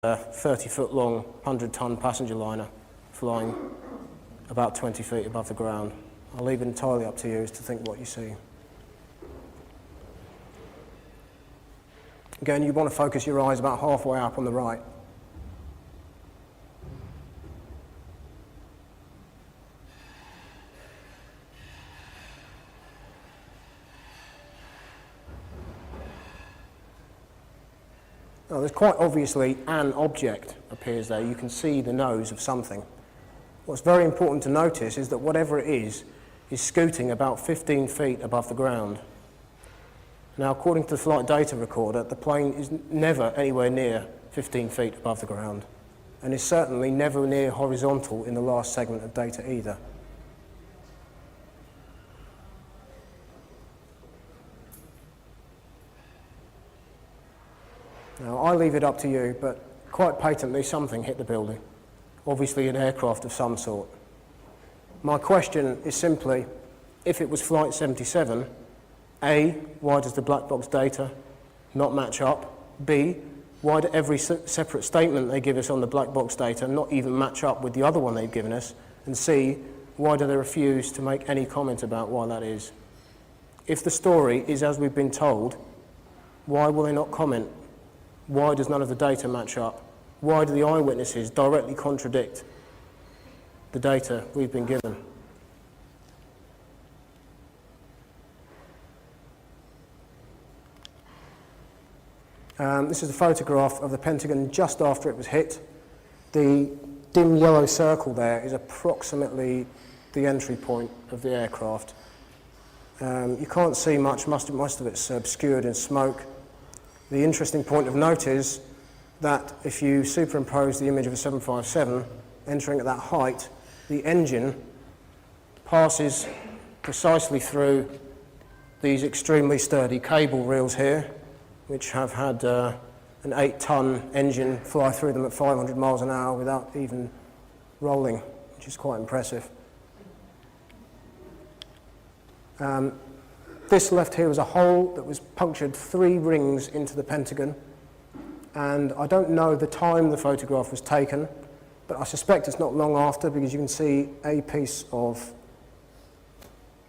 a 30-foot long, 100-ton passenger liner flying about 20 feet above the ground. I'll leave it entirely up to you as to think what you see. Again, you want to focus your eyes about halfway up on the right. Now, there's quite obviously an object appears there. You can see the nose of something. What's very important to notice is that whatever it is scooting about 15 feet above the ground. Now, according to the flight data recorder, the plane is never anywhere near 15 feet above the ground, and is certainly never near horizontal in the last segment of data either. Now, I leave it up to you, but quite patently something hit the building, obviously an aircraft of some sort. My question is simply, if it was Flight 77, A, why does the black box data not match up? B, why do every separate statement they give us on the black box data not even match up with the other one they've given us? And C, why do they refuse to make any comment about why that is? If the story is as we've been told, why will they not comment? Why does none of the data match up? Why do the eyewitnesses directly contradict the data we've been given? This is a photograph of the Pentagon just after it was hit. The dim yellow circle there is approximately the entry point of the aircraft. You can't see much, most of it's obscured in smoke. The interesting point of note is that if you superimpose the image of a 757 entering at that height, the engine passes precisely through these extremely sturdy cable reels here, which have had an 8-ton engine fly through them at 500 miles an hour without even rolling, which is quite impressive. This left here was a hole that was punctured 3 rings into the Pentagon, and I don't know the time the photograph was taken, but I suspect it's not long after, because you can see a piece of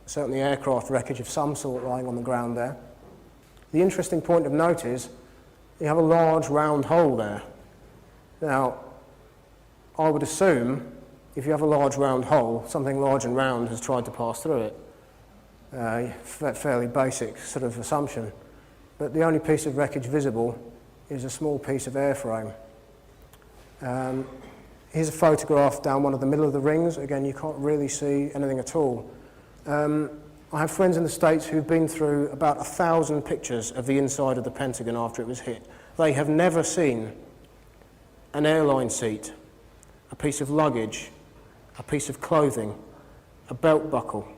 certainly aircraft wreckage of some sort lying on the ground there. The interesting point of note is you have a large round hole there. Now, I would assume if you have a large round hole, something large and round has tried to pass through it. Fairly basic sort of assumption. But the only piece of wreckage visible is a small piece of airframe. Here's a photograph down one of the middle of the rings. Again, you can't really see anything at all. I have friends in the States who've been through about 1,000 pictures of the inside of the Pentagon after it was hit. They have never seen an airline seat, a piece of luggage, a piece of clothing, a belt buckle.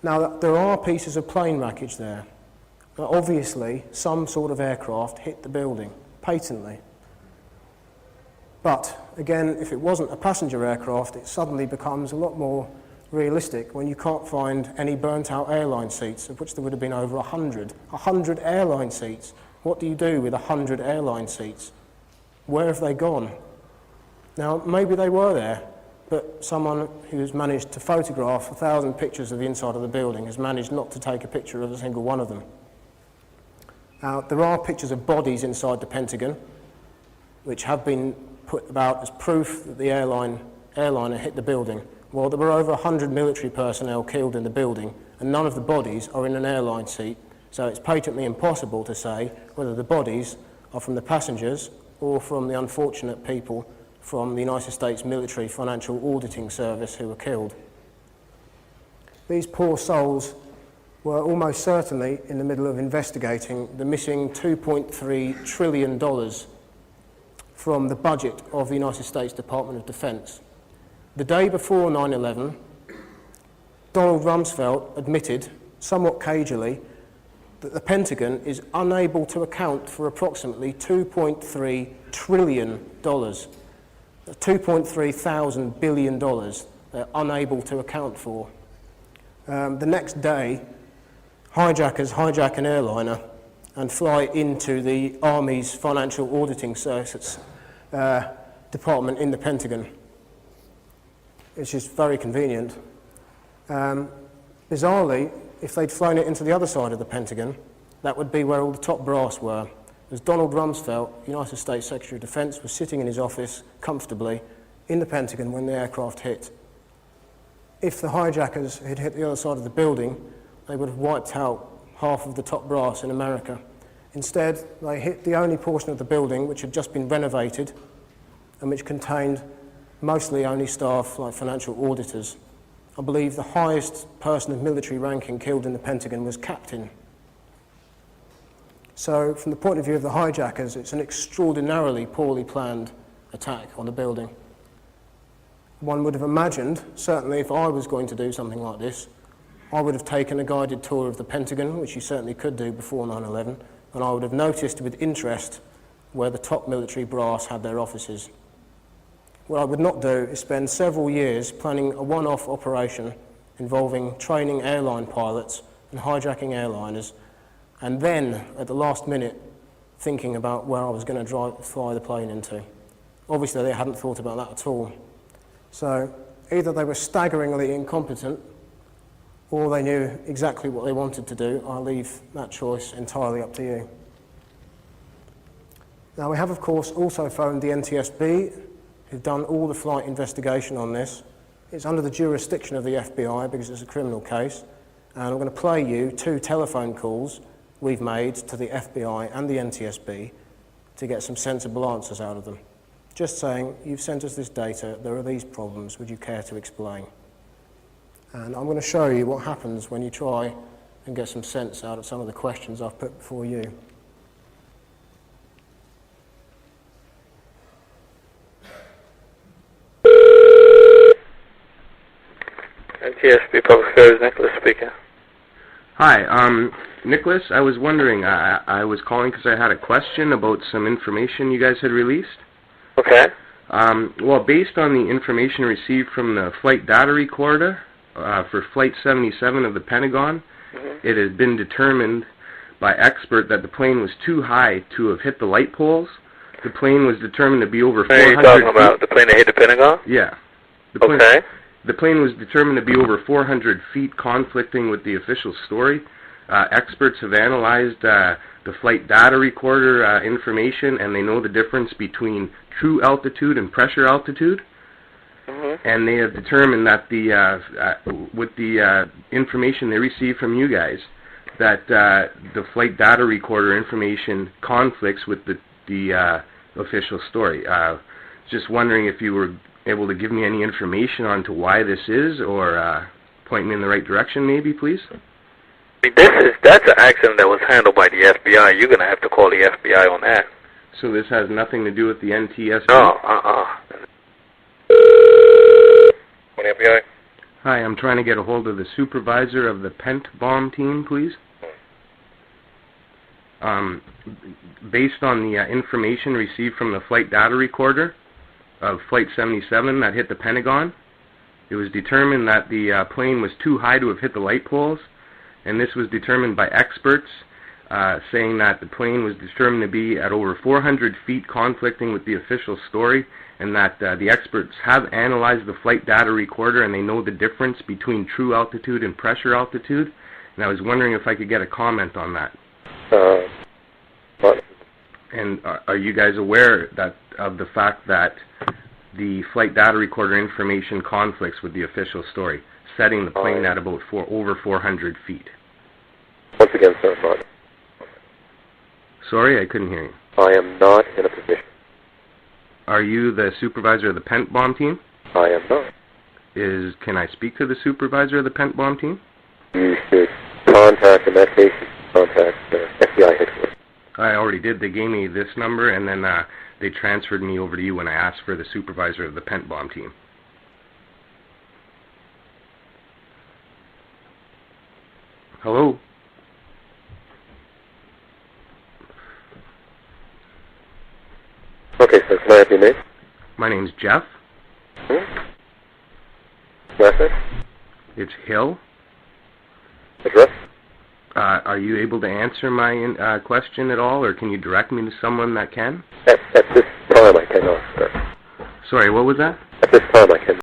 Now, there are pieces of plane wreckage there. Now, obviously, some sort of aircraft hit the building, patently. But, again, if it wasn't a passenger aircraft, it suddenly becomes a lot more realistic when you can't find any burnt-out airline seats, of which there would have been over 100. 100 airline seats. What do you do with 100 airline seats? Where have they gone? Now, maybe they were there, but someone who's managed to photograph 1,000 pictures of the inside of the building has managed not to take a picture of a single one of them. Now, there are pictures of bodies inside the Pentagon, which have been put about as proof that the airliner hit the building. Well, there were over 100 military personnel killed in the building, and none of the bodies are in an airline seat, so it's patently impossible to say whether the bodies are from the passengers or from the unfortunate people from the United States Military Financial Auditing Service who were killed. These poor souls were almost certainly in the middle of investigating the missing $2.3 trillion from the budget of the United States Department of Defense. The day before 9/11, Donald Rumsfeld admitted, somewhat cagily, that the Pentagon is unable to account for approximately $2.3 trillion. $2.3 billion they're unable to account for. The next day, hijackers hijack an airliner and fly into the Army's Financial Auditing Services department in the Pentagon, which is very convenient. Bizarrely, if they'd flown it into the other side of the Pentagon, that would be where all the top brass were. As Donald Rumsfeld, United States Secretary of Defense, was sitting in his office comfortably in the Pentagon when the aircraft hit. If the hijackers had hit the other side of the building, they would have wiped out half of the top brass in America. Instead, they hit the only portion of the building which had just been renovated and which contained mostly only staff like financial auditors. I believe the highest person of military ranking killed in the Pentagon was captain. So from the point of view of the hijackers, it's an extraordinarily poorly planned attack on the building. One would have imagined, certainly if I was going to do something like this, I would have taken a guided tour of the Pentagon, which you certainly could do before 9/11, and I would have noticed with interest where the top military brass had their offices. What I would not do is spend several years planning a one-off operation involving training airline pilots and hijacking airliners, and then, at the last minute, thinking about where I was going to fly the plane into. Obviously, they hadn't thought about that at all. So, either they were staggeringly incompetent, or they knew exactly what they wanted to do. I'll leave that choice entirely up to you. Now, we have, of course, also phoned the NTSB, who've done all the flight investigation on this. It's under the jurisdiction of the FBI because it's a criminal case, and I'm going to play you 2 telephone calls we've made to the FBI and the NTSB to get some sensible answers out of them. Just saying, you've sent us this data, there are these problems, would you care to explain? And I'm going to show you what happens when you try and get some sense out of some of the questions I've put before you. NTSB Public Affairs, Nicholas speaking. Hi, Nicholas, I was wondering, I was calling because I had a question about some information you guys had released. Okay. Well, based on the information received from the flight data recorder for Flight 77 of the Pentagon, it has been determined by expert that the plane was too high to have hit the light poles. The plane was determined to be over 400 feet. Are you talking about the plane that hit the Pentagon? Yeah. Okay. The plane was determined to be over 400 feet, conflicting with the official story. Experts have analyzed the flight data recorder information, and they know the difference between true altitude and pressure altitude. And they have determined that with the information they received from you guys, that the flight data recorder information conflicts with the official story. Just wondering if you were able to give me any information on to why this is, or point me in the right direction, maybe, please? That's an accident that was handled by the FBI. You're going to have to call the FBI on that. So this has nothing to do with the NTSB? No, On the FBI? Hi, I'm trying to get a hold of the supervisor of the Pent bomb team, please. Based on the information received from the flight data recorder of Flight 77 that hit the Pentagon, it was determined that the plane was too high to have hit the light poles, and this was determined by experts saying that the plane was determined to be at over 400 feet, conflicting with the official story, and that the experts have analyzed the flight data recorder and they know the difference between true altitude and pressure altitude, and I was wondering if I could get a comment on that. What? And are you guys aware of the fact that the flight data recorder information conflicts with the official story, setting the plane at about over 400 feet? Once again, sir, not. Sorry, I couldn't hear you. I am not in a position. Are you the supervisor of the Pent bomb team? I am not. Can I speak to the supervisor of the Pent bomb team? You should contact, in that case, contact the FBI headquarters. I already did. They gave me this number, and then they transferred me over to you when I asked for the supervisor of the Pent bomb team. Hello? Okay, sir. Can I have your name? My name's Jeff. Last name? It's Hill. Address? Are you able to answer my question at all, or can you direct me to someone that can? At this time, I cannot, sir. Sorry, what was that? At this time, I cannot.